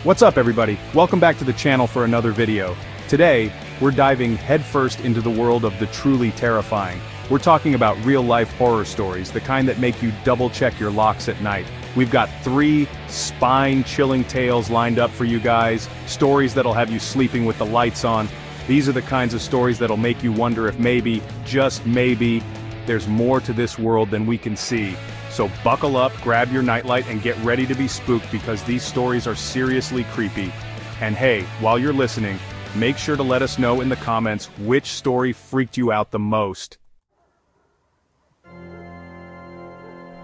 What's up everybody? Welcome back to the channel for another video. Today, we're diving headfirst into the world of the truly terrifying. We're talking about real-life horror stories, the kind that make you double-check your locks at night. We've got 3 spine-chilling tales lined up for you guys, stories that'll have you sleeping with the lights on. These are the kinds of stories that'll make you wonder if maybe, just maybe, there's more to this world than we can see. So buckle up, grab your nightlight, and get ready to be spooked because these stories are seriously creepy. And hey, while you're listening, make sure to let us know in the comments which story freaked you out the most.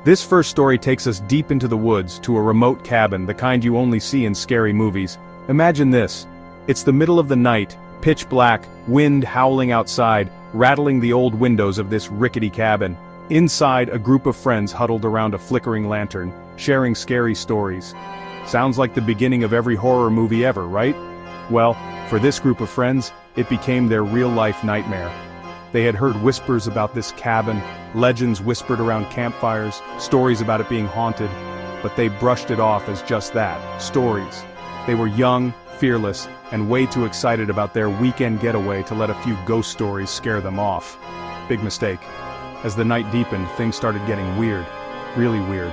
This first story takes us deep into the woods to a remote cabin, the kind you only see in scary movies. Imagine this. It's the middle of the night, pitch black, wind howling outside, rattling the old windows of this rickety cabin. Inside, a group of friends huddled around a flickering lantern, sharing scary stories. Sounds like the beginning of every horror movie ever, right? Well, for this group of friends, it became their real-life nightmare. They had heard whispers about this cabin, legends whispered around campfires, stories about it being haunted, but they brushed it off as just that, stories. They were young, fearless, and way too excited about their weekend getaway to let a few ghost stories scare them off. Big mistake. As the night deepened, things started getting weird. Really weird.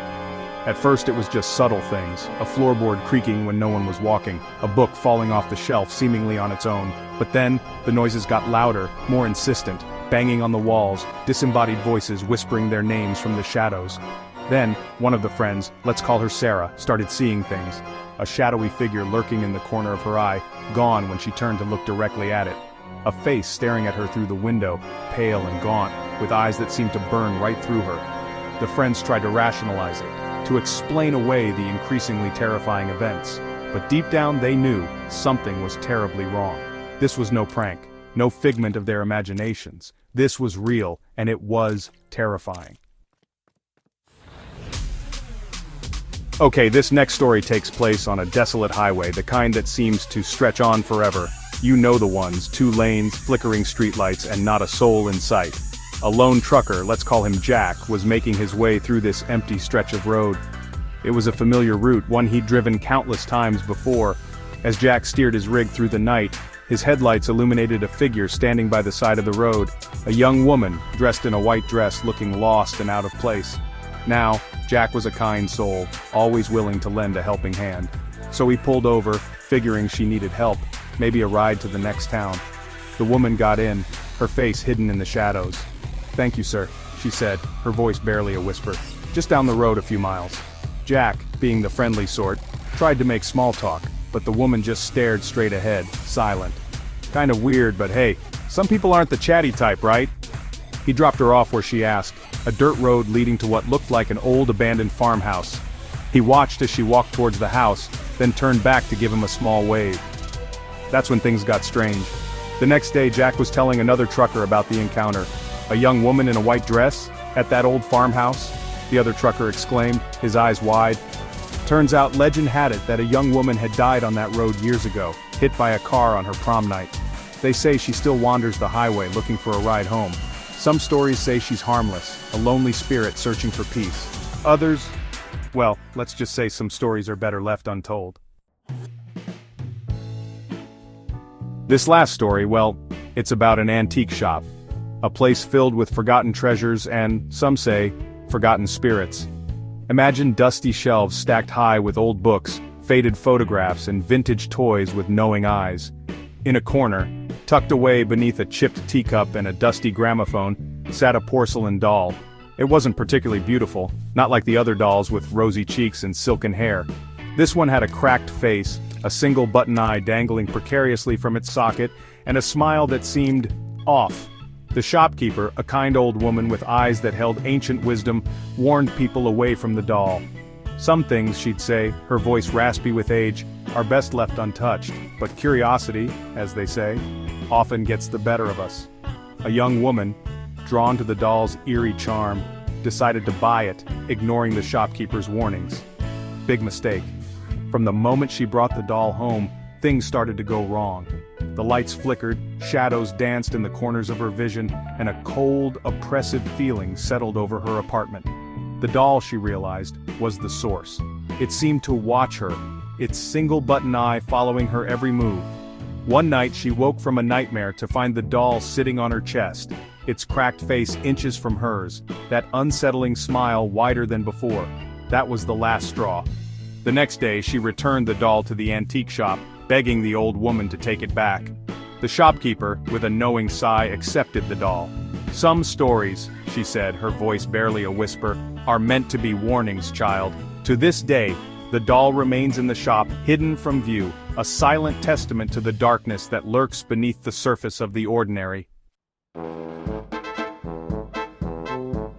At first it was just subtle things, a floorboard creaking when no one was walking, a book falling off the shelf seemingly on its own. But then, the noises got louder, more insistent, banging on the walls, disembodied voices whispering their names from the shadows. Then, one of the friends, let's call her Sarah, started seeing things. A shadowy figure lurking in the corner of her eye, gone when she turned to look directly at it. A face staring at her through the window, pale and gaunt, with eyes that seemed to burn right through her. The friends tried to rationalize it, to explain away the increasingly terrifying events. But deep down they knew something was terribly wrong. This was no prank, no figment of their imaginations. This was real, and it was terrifying. Okay, this next story takes place on a desolate highway, the kind that seems to stretch on forever. You know the ones, 2 lanes, flickering streetlights, and not a soul in sight. A lone trucker, let's call him Jack, was making his way through this empty stretch of road. It was a familiar route, one he'd driven countless times before. As Jack steered his rig through the night, his headlights illuminated a figure standing by the side of the road, a young woman, dressed in a white dress looking lost and out of place. Now, Jack was a kind soul, always willing to lend a helping hand. So he pulled over, figuring she needed help, maybe a ride to the next town. The woman got in, her face hidden in the shadows. "Thank you, sir," she said, her voice barely a whisper. "Just down the road a few miles." Jack, being the friendly sort, tried to make small talk, but the woman just stared straight ahead, silent. Kinda weird, but hey, some people aren't the chatty type, right? He dropped her off where she asked, a dirt road leading to what looked like an old abandoned farmhouse. He watched as she walked towards the house, then turned back to give him a small wave. That's when things got strange. The next day Jack was telling another trucker about the encounter. "A young woman in a white dress? At that old farmhouse?" the other trucker exclaimed, his eyes wide. Turns out legend had it that a young woman had died on that road years ago, hit by a car on her prom night. They say she still wanders the highway looking for a ride home. Some stories say she's harmless, a lonely spirit searching for peace. Others, well, let's just say some stories are better left untold. This last story, well, it's about an antique shop. A place filled with forgotten treasures and, some say, forgotten spirits. Imagine dusty shelves stacked high with old books, faded photographs, and vintage toys with knowing eyes. In a corner, tucked away beneath a chipped teacup and a dusty gramophone, sat a porcelain doll. It wasn't particularly beautiful, not like the other dolls with rosy cheeks and silken hair. This one had a cracked face, a single button eye dangling precariously from its socket, and a smile that seemed off. The shopkeeper, a kind old woman with eyes that held ancient wisdom, warned people away from the doll. Some things, she'd say, her voice raspy with age, are best left untouched, but curiosity, as they say, often gets the better of us. A young woman, drawn to the doll's eerie charm, decided to buy it, ignoring the shopkeeper's warnings. Big mistake. From the moment she brought the doll home, things started to go wrong. The lights flickered, shadows danced in the corners of her vision, and a cold, oppressive feeling settled over her apartment. The doll, she realized, was the source. It seemed to watch her, its single-button eye following her every move. One night she woke from a nightmare to find the doll sitting on her chest, its cracked face inches from hers, that unsettling smile wider than before. That was the last straw. The next day she returned the doll to the antique shop, begging the old woman to take it back. The shopkeeper, with a knowing sigh, accepted the doll. "Some stories," she said, her voice barely a whisper, "are meant to be warnings, child." To this day, the doll remains in the shop, hidden from view, a silent testament to the darkness that lurks beneath the surface of the ordinary.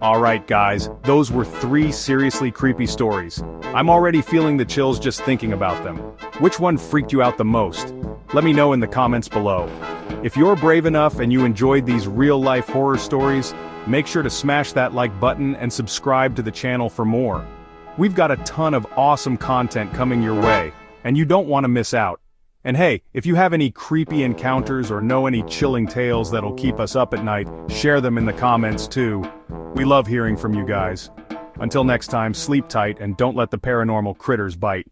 Alright guys, those were 3 seriously creepy stories. I'm already feeling the chills just thinking about them. Which one freaked you out the most? Let me know in the comments below. If you're brave enough and you enjoyed these real-life horror stories, make sure to smash that like button and subscribe to the channel for more. We've got a ton of awesome content coming your way, and you don't want to miss out. And hey, if you have any creepy encounters or know any chilling tales that'll keep us up at night, share them in the comments too. We love hearing from you guys. Until next time, sleep tight and don't let the paranormal critters bite.